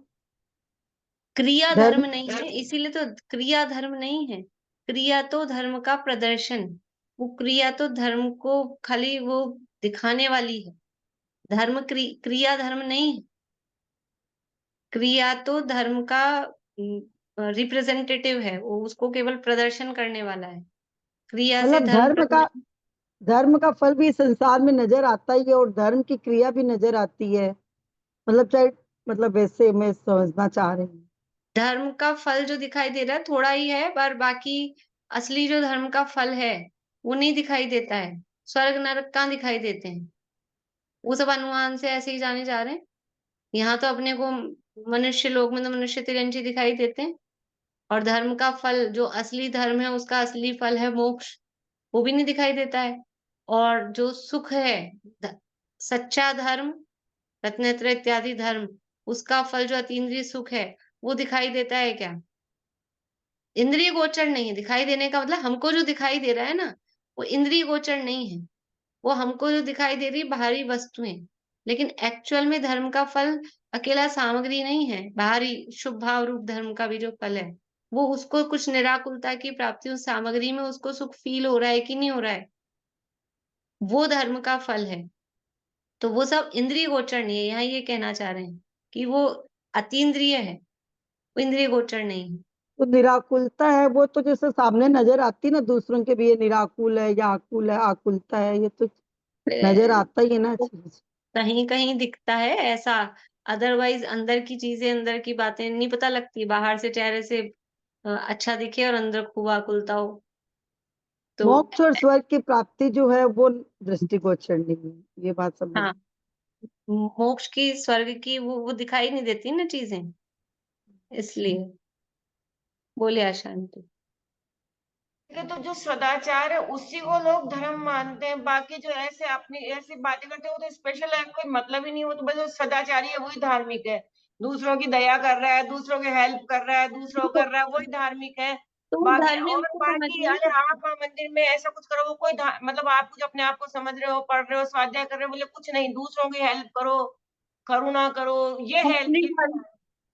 क्रिया धर्म। धर्म नहीं है, इसीलिए तो क्रिया धर्म नहीं है। क्रिया तो धर्म का प्रदर्शन, वो क्रिया तो धर्म को खाली वो दिखाने वाली है। धर्म क्रिया धर्म नहीं है। क्रिया तो धर्म का रिप्रेजेंटेटिव है, वो उसको केवल प्रदर्शन करने वाला है। क्रिया से मतलब धर्म प्रदर्शन। धर्म का फल भी संसार में नजर आता ही है, और धर्म की क्रिया भी नजर आती है। मतलब चाहे, मतलब वैसे मैं समझना चाह रही हूँ। धर्म का फल जो दिखाई दे रहा है थोड़ा ही है, पर बाकी असली जो धर्म का फल है वो नहीं दिखाई देता है। स्वर्ग नरक कहाँ दिखाई देते हैं? वो सब अनुमान से ऐसे ही जाने जा रहे हैं। यहाँ तो अपने को मनुष्य लोक में तो मनुष्य तिरंजी दिखाई देते हैं। और धर्म का फल जो असली धर्म है, उसका असली फल है मोक्ष, वो भी नहीं दिखाई देता है। और जो सुख है, ध- सच्चा धर्म, रत्नेत्र इत्यादि धर्म, उसका फल जो अतीन्द्रिय सुख है, वो दिखाई देता है क्या? इंद्रिय गोचर नहीं है। दिखाई देने का मतलब हमको जो दिखाई दे रहा है ना, वो इंद्रिय गोचर नहीं है। वो हमको जो दिखाई दे रही है बाहरी वस्तुएं। लेकिन एक्चुअल में धर्म का फल अकेला सामग्री नहीं है। बाहरी शुभ भाव रूप धर्म का भी जो फल है, वो उसको कुछ निराकुलता की प्राप्ति, उस सामग्री में उसको सुख फील हो रहा है कि नहीं हो रहा है, वो धर्म का फल है। तो वो सब इंद्रिय गोचर नहीं है। यहाँ ये कहना चाह रहे हैं कि वो अतीन्द्रिय है, वो इंद्रिय गोचर नहीं है। तो निराकुलता है वो तो जैसे सामने नजर आती ना दूसरों के भी, ये निराकुल है या आकुल है, आकुलता है, ये तो नजर आता ही है ना चीज। कहीं कहीं दिखता है ऐसा, अदरवाइज अंदर की चीजें, अंदर की बातें नहीं पता लगती। बाहर से चेहरे से अच्छा दिखे और अंदर खूब आकुलता हो तो। मोक्ष और स्वर्ग की प्राप्ति जो है वो दृष्टिगोचर नहीं है, ये बात समझ। हाँ, मोक्ष की स्वर्ग की वो दिखाई नहीं देती ना चीजें, इसलिए। बोले अशांति। ये तो जो सदाचार है उसी को लोग धर्म मानते हैं। बाकी जो ऐसे अपनी ऐसी बातें करते हैं वो तो स्पेशल है, कोई मतलब ही नहीं। वो तो बस सदाचारी है, वही धार्मिक है। दूसरों की दया कर रहा है, दूसरों की हेल्प कर रहा है, दूसरों को कर रहा है, वही धार्मिक है। तो वो बाकी धर्म ही और उसको बाकी समझिए। अरे आप वहाँ मंदिर में ऐसा कुछ करो, वो कोई मतलब आप कुछ अपने आप को समझ रहे हो, पढ़ रहे हो, स्वाध्याय कर रहे हो, बोले कुछ नहीं, दूसरों की हेल्प करो, करुणा करो, ये वो है अपने ये धर्म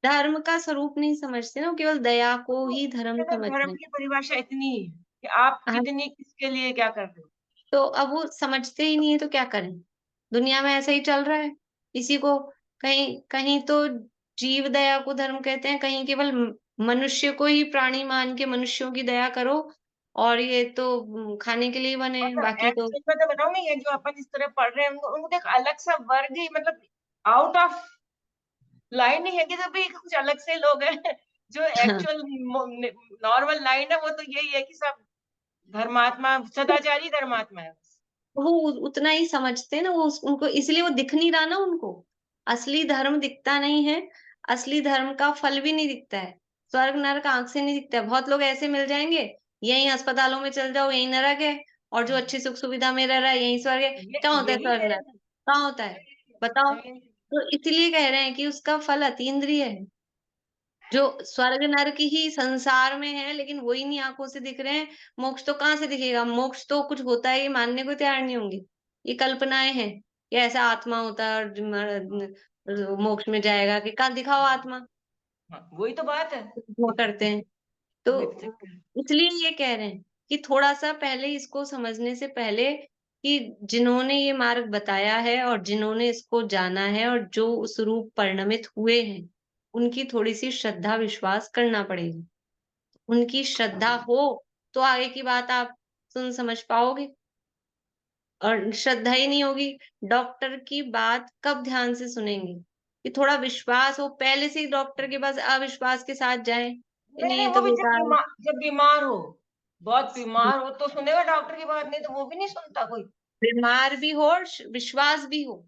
धर्म का स्वरूप नहीं समझते ना, वो केवल दया को ही धर्म तो समझ धर्म रहे की परिभाषा इतनी है कि आप हैं। कितनी किसके लिए क्या कर रहे हो। तो अब वो समझते ही नहीं है तो क्या करें? दुनिया में ऐसा ही चल रहा है। इसी को कहीं कहीं तो जीव दया को धर्म कहते हैं, कहीं केवल मनुष्य को ही प्राणी मान के मनुष्यों की दया करो, और ये तो खाने के लिए बने हैं, मतलब बाकी तो। एक्चुअली मैं तो बताऊँ ना, ये जो अपन इस तरह पढ़ रहे हैं उनको तो एक अलग सा वर्ग ही, मतलब आउट ऑफ लाइन ही है कि सब भी कुछ अलग से लोग हैं। जो हाँ, एक्चुअल नॉर्मल लाइन है वो तो यही है कि सब धर्मात्मा, सदाचारी धर्मात्मा है। वो उतना ही समझते हैं ना, वो उनको इसलिए वो दिख नहीं रहा ना उनको। असली धर्म दिखता नहीं है, असली धर्म का फल भी नहीं दिखता है। स्वर्ग नरक आंख से नहीं दिखता है। बहुत लोग ऐसे मिल जाएंगे, यहीं अस्पतालों में चल जाओ, यहीं नरक है, और जो अच्छी सुख सुविधा में रह रहा है यहीं स्वर्ग है। क्या होता है यही स्वर्ग कह नरक? रहे कहाँ होता है? बताओ। हैं। तो इसलिए कह रहे हैं कि उसका फल अतीन्द्रिय है। जो स्वर्ग नरक ही संसार में है, लेकिन वही नहीं आंखों से दिख रहे हैं। मोक्ष तो कहाँ से दिखेगा? मोक्ष तो कुछ होता है ये मानने को तैयार नहीं होंगे। ये कल्पनाएं हैं कि ऐसा आत्मा होता है और मोक्ष में जाएगा, कि कहाँ दिखाओ आत्मा। हाँ, वही तो बात है। वो करते हैं तो। वही तो चक्कर है। इसलिए ये कह रहे हैं कि थोड़ा सा पहले इसको समझने से पहले, कि जिन्होंने ये मार्ग बताया है और जिन्होंने इसको जाना है और जो उस रूप परिणमित हुए हैं, उनकी थोड़ी सी श्रद्धा विश्वास करना पड़ेगा। उनकी श्रद्धा हो तो आगे की बात आप सुन समझ पाओगे, और श्रद्धा ही नहीं होगी, डॉक्टर की बात कब ध्यान से सुनेंगे? कि थोड़ा विश्वास हो, पहले से ही डॉक्टर के पास अविश्वास के साथ जाएं कि नहीं नहीं नहीं, ये वो तो भी बेकार है। जब बीमार हो, बहुत बीमार हो तो सुनेगा डॉक्टर की बात, नहीं तो वो भी नहीं सुनता कोई। बीमार भी हो और विश्वास भी हो,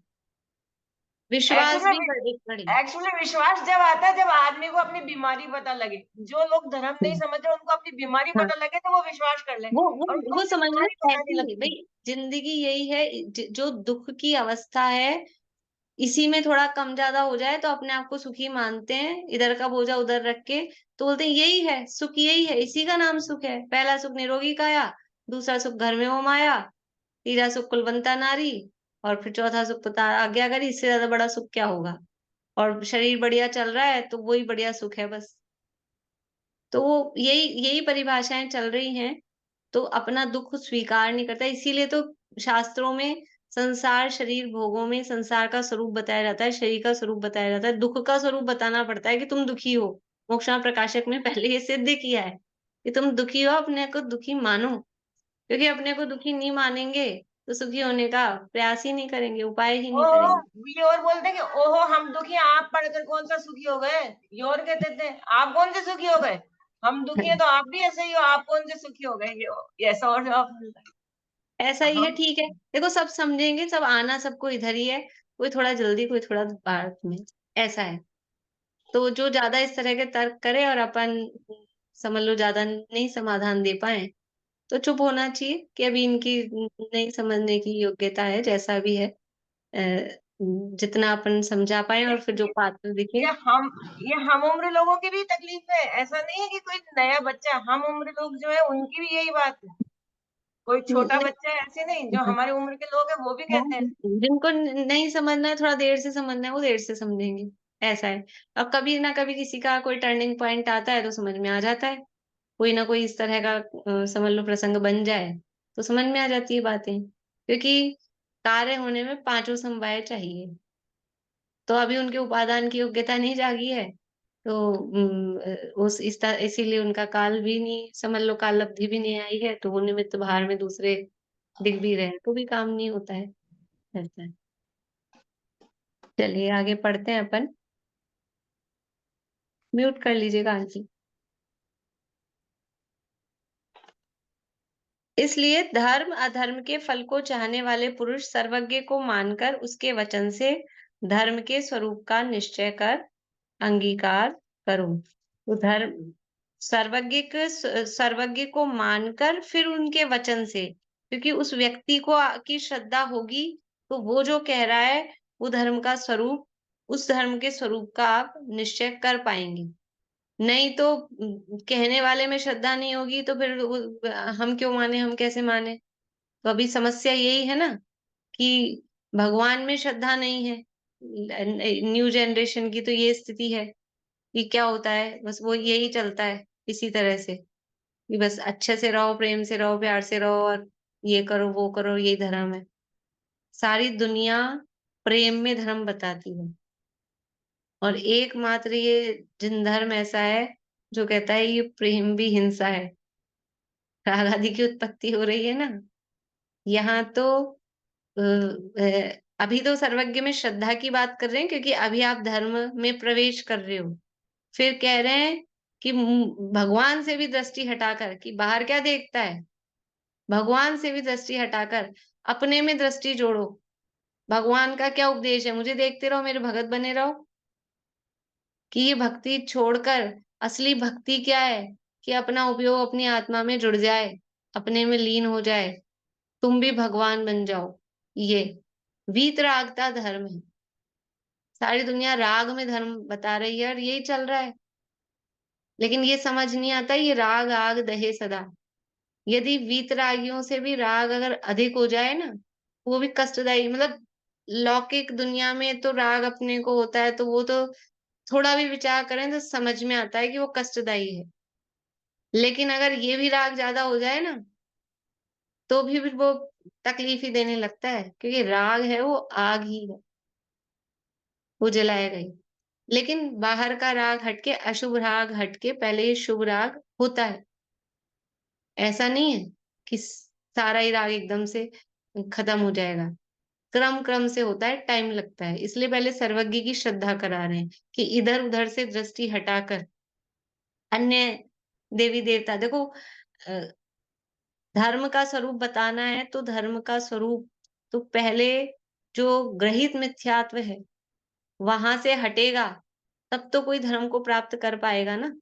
विश्वास भी एक्चुअली एक बड़े। एक्चुअली विश्वास जब आता है जब आदमी को अपनी बीमारी पता लगे। जो लोग धर्म नहीं समझ रहे उनको अपनी बीमारी हाँ, पता लगे तो वो विश्वास कर ले, वो और उनको वो अपनी समझना बीमारी पता नहीं ऐसी है लगती। भाई, जिंदगी यही है। जो दुख की अवस्था है, इसी में थोड़ा कम ज्यादा हो जाए तो अपने आप को सुखी मानते हैं, इधर का बोझा उधर रख के, तो बोलते हैं यही है सुख, यही है, इसी का नाम सुख है। पहला सुख निरोगी काया, दूसरा सुख घर में हो माया, तीसरा सुख कुलवंता नारी, और फिर चौथा सुख पता आज्ञाकारी। इससे ज्यादा बड़ा सुख क्या होगा? और शरीर बढ़िया चल रहा है तो वही बढ़िया सुख है बस। तो वो यही यही परिभाषाएं चल रही हैं। तो अपना दुख स्वीकार नहीं करता, इसीलिए तो शास्त्रों में संसार शरीर भोगों में संसार का स्वरूप बताया जाता है, शरीर का स्वरूप बताया जाता है, दुख का स्वरूप बताना पड़ता है कि तुम दुखी हो। मोक्षणा प्रकाशक में पहले ये सिद्ध किया है कि तुम दुखी हो, अपने को दुखी मानो। क्योंकि अपने को दुखी नहीं मानेंगे तो सुखी होने का प्रयास ही नहीं करेंगे, उपाय ही नहीं ओहो, करेंगे। ये और बोलते हैं कि ओहो हम दुखी हैं, आप पढ़कर कौन सा सुखी हो गए। ये और कहते थे आप कौन से सुखी हो गए, हम दुखी हैं तो आप भी ऐसे ही हो, आप कौन से सुखी हो गए। ये ऐसा और जवाब मिलता ऐसा है। ही है, हम ठीक है। देखो सब समझेंगे, सब आना सबको इधर ही है, कोई थोड़ा जल्दी कोई थोड़ा बाद में, ऐसा है। तो जो ज्यादा इस तरह के तर्क करे और अपन समझ लो ज्यादा नहीं समाधान दे पाए, तो चुप होना चाहिए कि अभी इनकी नहीं समझने की योग्यता है, जैसा भी है। जितना अपन समझा पाए और फिर जो पात्र दिखे। ये हम ये हम उम्र लोगों की भी तकलीफ है, ऐसा नहीं है कि कोई नया बच्चा। हम उम्र लोग जो है उनकी भी यही बात है। कोई छोटा नहीं, बच्चा है ऐसे नहीं, जो हमारे उम्र के लोग हैं वो भी हाँ, कहते हैं। जिनको नहीं समझना है, थोड़ा देर से समझना है, वो देर से समझेंगे, ऐसा है। अब कभी ना कभी किसी का कोई टर्निंग पॉइंट आता है तो समझ में आ जाता है, कोई ना कोई इस तरह का समझ लो प्रसंग बन जाए तो समझ में आ जाती है बातें। क्योंकि कार्य होने में पांचों समवाय चाहिए, तो अभी उनके उपादान की योग्यता नहीं जागी है, तो उस इसीलिए उनका काल भी नहीं, समझ लो काल अवधि भी नहीं आई है, तो वो निमित्त भार में दूसरे दिख भी रहे हैं तो भी काम नहीं होता है, ऐसा है। चलिए आगे पढ़ते हैं अपन। म्यूट कर लीजिएगा आंटी। इसलिए धर्म अधर्म के फल को चाहने वाले पुरुष सर्वज्ञ को मानकर उसके वचन से धर्म के स्वरूप का निश्चय कर अंगीकार करो। तो धर्म सर्वज्ञ को मानकर फिर उनके वचन से, क्योंकि उस व्यक्ति को की श्रद्धा होगी तो वो जो कह रहा है वो धर्म का स्वरूप, उस धर्म के स्वरूप का आप निश्चय कर पाएंगे। नहीं तो कहने वाले में श्रद्धा नहीं होगी तो फिर हम क्यों माने, हम कैसे माने? तो अभी समस्या यही है ना कि भगवान में श्रद्धा नहीं है। न्यू जनरेशन की तो ये स्थिति है कि क्या होता है, बस वो यही चलता है इसी तरह से कि बस अच्छे से रहो, प्रेम से रहो, प्यार से रहो, और ये करो वो करो, यही धर्म है। सारी दुनिया प्रेम में धर्म बताती है, और एकमात्र ये जिन धर्म ऐसा है जो कहता है ये प्रेम भी हिंसा है। राग आदि की उत्पत्ति हो रही है ना यहाँ तो। अभी तो सर्वज्ञ में श्रद्धा की बात कर रहे हैं क्योंकि अभी आप धर्म में प्रवेश कर रहे हो। फिर कह रहे हैं कि भगवान से भी दृष्टि हटाकर, कि बाहर क्या देखता है, भगवान से भी दृष्टि हटाकर अपने में दृष्टि जोड़ो। भगवान का क्या उपदेश है, मुझे देखते रहो, मेरे भगत बने रहो। कि ये भक्ति छोड़कर असली भक्ति क्या है, कि अपना उपयोग अपनी आत्मा में जुड़ जाए, अपने में लीन हो जाए, तुम भी भगवान बन जाओ। ये वीतरागता धर्म है। सारी दुनिया राग में धर्म बता रही है और यही चल रहा है, लेकिन ये समझ नहीं आता ये राग आग दहे सदा। यदि वीतरागियों से भी राग अगर अधिक हो जाए ना, वो भी कष्टदायी, मतलब लौकिक दुनिया में तो राग अपने को होता है तो वो तो थोड़ा भी विचार करें तो समझ में आता है कि वो कष्टदायी है। लेकिन अगर ये भी राग ज्यादा हो जाए ना तो भी फिर वो तकलीफ ही देने लगता है, क्योंकि राग है वो आग ही है, वो जलाएगा ही। लेकिन बाहर का राग हटके, अशुभ राग हटके पहले शुभ राग होता है। ऐसा नहीं है कि सारा ही राग एकदम से खत्म हो जाएगा। क्रम क्रम से होता है, टाइम लगता है। इसलिए पहले सर्वज्ञ की श्रद्धा करा रहे हैं कि इधर उधर से दृष्टि हटाकर अन्य देवी देवता देखो, अ, धर्म का स्वरूप बताना है तो धर्म का स्वरूप तो पहले जो ग्रहित मिथ्यात्व है वहां से हटेगा, तब तो कोई धर्म को प्राप्त कर पाएगा ना।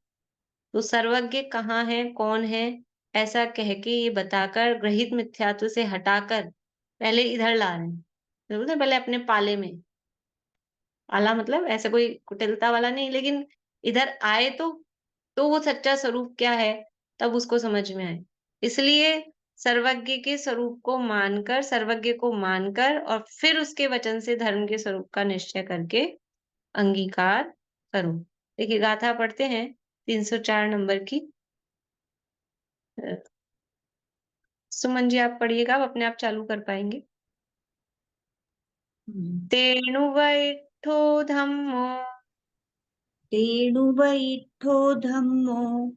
तो सर्वज्ञ कहाँ है, कौन है, ऐसा कह के ये बताकर ग्रहित मिथ्यात्व से हटाकर पहले इधर ला रहे हैं। जरूर है पहले अपने पाले में, पाला मतलब ऐसा कोई कुटिलता वाला नहीं, लेकिन इधर आए तो वो सच्चा स्वरूप क्या है तब उसको समझ में आए। इसलिए सर्वज्ञ के स्वरूप को मानकर, सर्वज्ञ को मानकर और फिर उसके वचन से धर्म के स्वरूप का निश्चय करके अंगीकार करो। देखिए गाथा पढ़ते हैं 304 नंबर की। अ, सुमन जी आप पढ़िएगा, आप अपने आप चालू कर पाएंगे। तेणु वैठो धम्मो तेणु वैठो धम्मो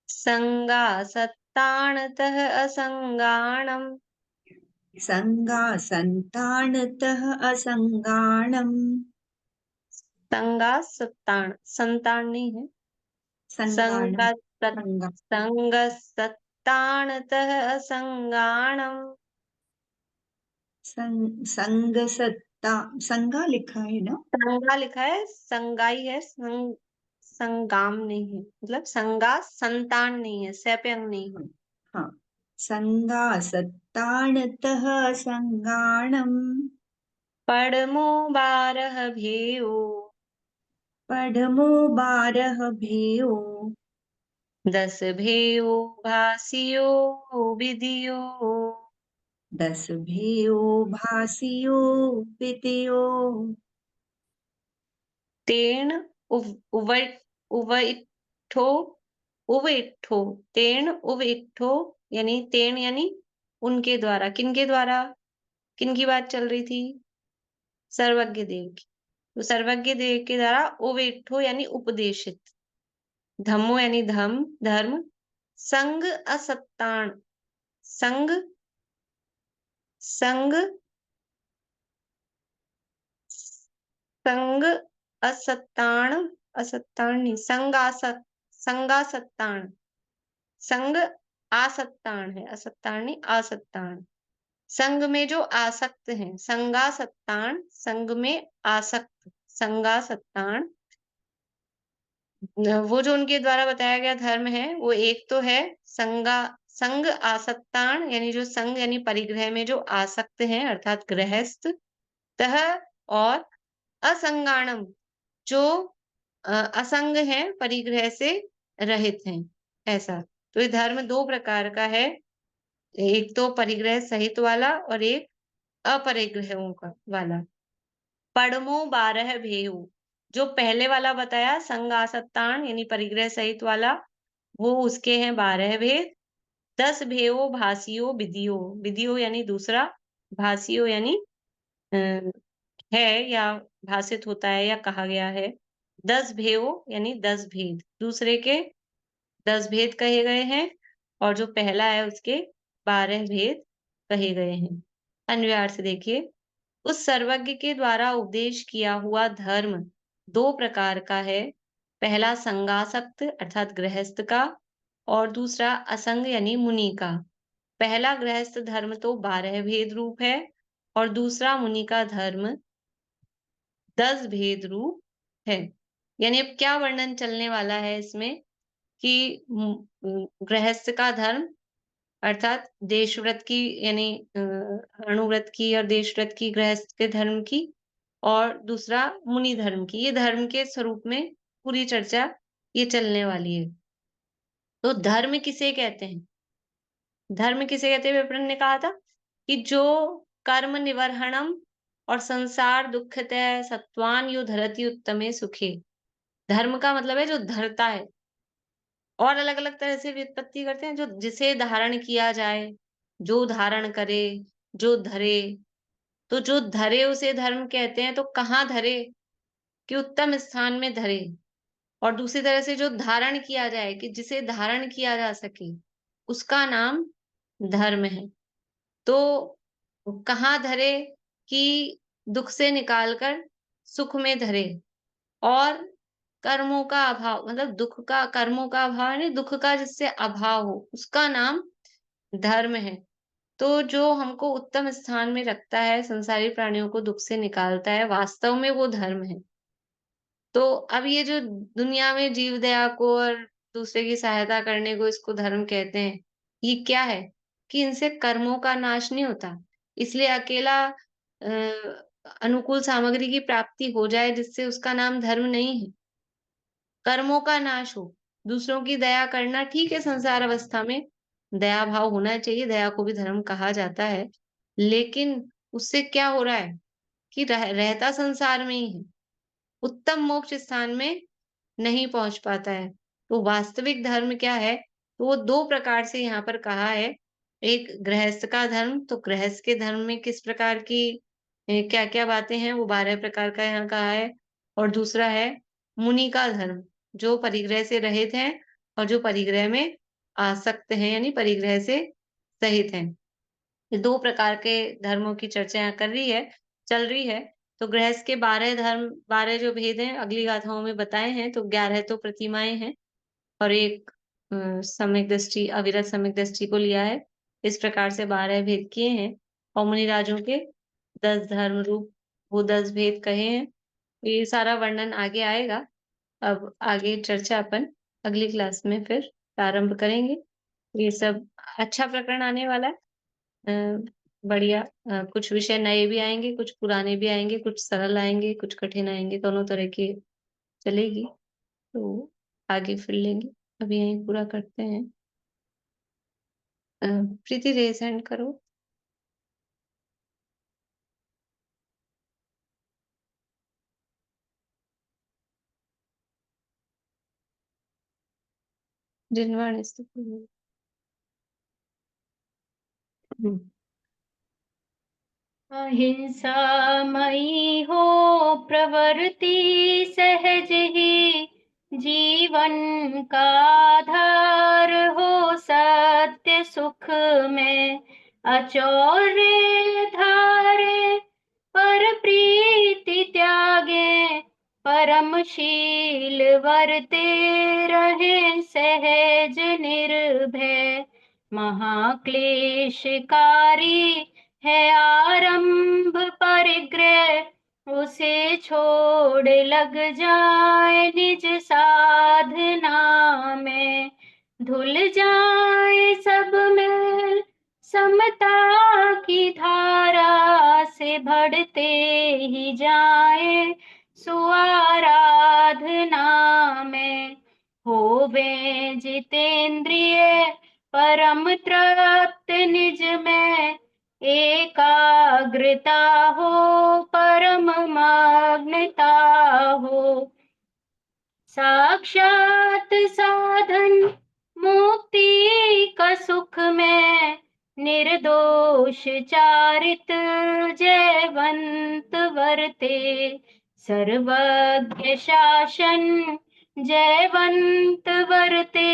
संगासत्ताणतः असंगाणम् संगासन्ताणतः असंगाणम् संगासत्ताण, संतान नहीं है, संगाणम् संगासत् संगा संगसत्ताणतः असंगाणम्। संगसत्ता संगा लिखा है ना। संगा लिखा है, संगाई है, संगाम नहीं है, मतलब संगा संतान नहीं है, सै पे अंग नहीं है। हाँ, संगासत्ताणतः असंगाणम् पड़मो बारह भेयो पढ़मो बारह भेयो 10 भेयो भासियो विधियो 10 भेयो भासियो विदियो तेन उवइठो उवइठो तेन उवइठो, यानी तेन यानी उनके द्वारा, किनके द्वारा, किनकी बात चल रही थी, सर्वज्ञ देव की। तो सर्वज्ञ देव के द्वारा उवइठो यानी उपदेशित, धम्मो यानी धम्म धर्म, संग असत्तान, संग संग संग असत्तान, असत्तान नहीं, संगासत्तान, संग आसत्तान है, असत्तान नहीं आसत्तान। संग में जो आसक्त हैं, संगासत्तान, संग में आसक्त, संगासत्तान। वो जो उनके द्वारा बताया गया धर्म है वो एक तो है संग आसक्तान, यानी जो संग यानी परिग्रह में जो आसक्त हैं अर्थात गृहस्थ, तह और असंगाणम जो असंग हैं, परिग्रह से रहित हैं, ऐसा। तो ये धर्म दो प्रकार का है, एक तो परिग्रह सहित वाला और एक अपरिग्रहों का वाला। पड़मो 12 भेहु, जो पहले वाला बताया संगासत्तान यानी परिग्रह सहित वाला, वो उसके हैं 12 भेद। 10 भेयो भासियो विधियो, विधियो यानी दूसरा, भासियो यानी है या भाषित होता है या कहा गया है। 10 भेयो यानी 10 भेद, दूसरे के 10 भेद कहे गए हैं और जो पहला है उसके 12 भेद कहे गए हैं। अन्वयार से देखिए, उस सर्वज्ञ के द्वारा उपदेश किया हुआ धर्म दो प्रकार का है, पहला संगासक्त अर्थात गृहस्थ का और दूसरा असंग यानी मुनि का। पहला गृहस्थ धर्म तो 12 भेद रूप है और दूसरा मुनि का धर्म 10 भेद रूप है। यानी अब क्या वर्णन चलने वाला है इसमें कि गृहस्थ का धर्म अर्थात देशव्रत की यानी अणुव्रत की और देशव्रत की, गृहस्थ के धर्म की, और दूसरा मुनि धर्म की, ये धर्म के स्वरूप में पूरी चर्चा ये चलने वाली है। तो धर्म किसे कहते हैं, धर्म किसे कहते हैं, विप्रन ने कहा था कि जो कर्म निवर्हणम और संसार दुखतः सत्वान यो धरति उत्तमे सुखे। धर्म का मतलब है जो धरता है, और अलग अलग तरह से व्युत्पत्ति करते हैं, जो जिसे धारण किया जाए, जो धारण करे, जो धरे। तो जो धरे उसे धर्म कहते हैं। तो कहाँ धरे, कि उत्तम स्थान में धरे, और दूसरी तरह से जो धारण किया जाए, कि जिसे धारण किया जा सके, उसका नाम धर्म है। तो कहाँ धरे? कि दुख से निकालकर सुख में धरे, और कर्मों का अभाव, मतलब दुख का, कर्मों का अभाव नहीं, दुख का जिससे अभाव हो, उसका नाम धर्म है। तो जो हमको उत्तम स्थान में रखता है, संसारी प्राणियों को दुख से निकालता है, वास्तव में वो धर्म है। तो अब ये जो दुनिया में जीव दया को और दूसरे की सहायता करने को इसको धर्म कहते हैं, ये क्या है? कि इनसे कर्मों का नाश नहीं होता। इसलिए अकेला अनुकूल सामग्री की प्राप्ति हो जाए जिससे उसका नाम धर्म नहीं है। कर्मों का नाश हो, दूसरों की दया करना ठीक है, संसार अवस्था में दया भाव होना चाहिए, दया को भी धर्म कहा जाता है। लेकिन उससे क्या हो रहा है? कि रहता संसार में ही है, उत्तम मोक्ष स्थान में नहीं पहुंच पाता है। तो वास्तविक धर्म क्या है? तो वो दो प्रकार से यहाँ पर कहा है। एक गृहस्थ का धर्म, तो गृहस्थ के धर्म में किस प्रकार की क्या क्या बातें हैं, वो 12 प्रकार का यहाँ कहा है। और दूसरा है मुनि का धर्म, जो परिग्रह से रहित हैं और जो परिग्रह में आसक्त हैं, यानी परिग्रह से सहित हैं। ये दो प्रकार के धर्मों की चर्चा यहाँ कर रही है, चल रही है। तो गृहस्थ के 12 धर्म, 12 जो भेद हैं अगली गाथाओं में बताए हैं। तो 11 तो प्रतिमाएं हैं, और एक सम्यक दृष्टि, अविरत सम्यक दृष्टि को लिया है। इस प्रकार से 12 भेद किए हैं, और मुनि राजों के 10 धर्म रूप वो 10 भेद कहे हैं। ये सारा वर्णन आगे आएगा। अब आगे चर्चा अपन अगली क्लास में फिर प्रारंभ करेंगे। ये सब अच्छा प्रकरण आने वाला है। बढ़िया। कुछ विषय नए भी आएंगे, कुछ पुराने भी आएंगे, कुछ सरल आएंगे, कुछ कठिन आएंगे, दोनों तरह की चलेगी। तो आगे फिर लेंगे। अभी यहीं पूरा करते हैं। प्रीति रेज हैंड करो। जिनवाणी से पूरी। अहिंसामयी हो प्रवृत्ति सहज ही, जीवन का आधार हो सत्य सुख में, अचौर्य धारे पर प्रीति त्यागे, परमशील वर्ते रहे सहज निर्भय, महाक्लेशकारी है आरंभ परिग्रह, उसे छोड़ लग जाए निज साधना में, धुल जाए सब में समता की धारा से, बढ़ते ही जाए सुआराधना में, होवे जितेंद्रिय परम तृप्त निज में, एकाग्रता हो परम मग्नता हो, साक्षात साधन मुक्ति का सुख में, निर्दोष चारित जयवंत वर्ते, सर्वज्ञ शासन जयवंत वर्ते,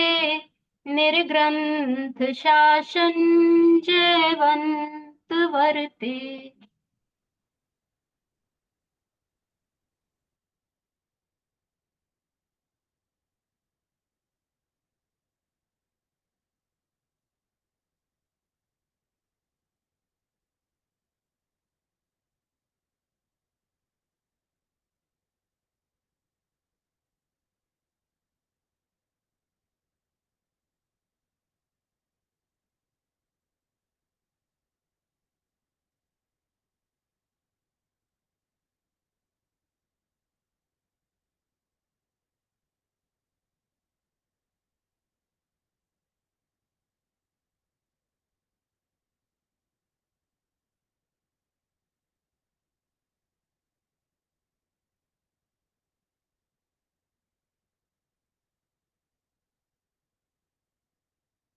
निर्ग्रंथ शासन जयवंत वर्ते।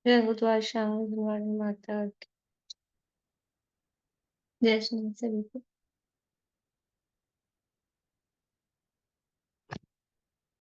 जय बुधवार श्याम बुधवार माता की। जय श्री सभी को।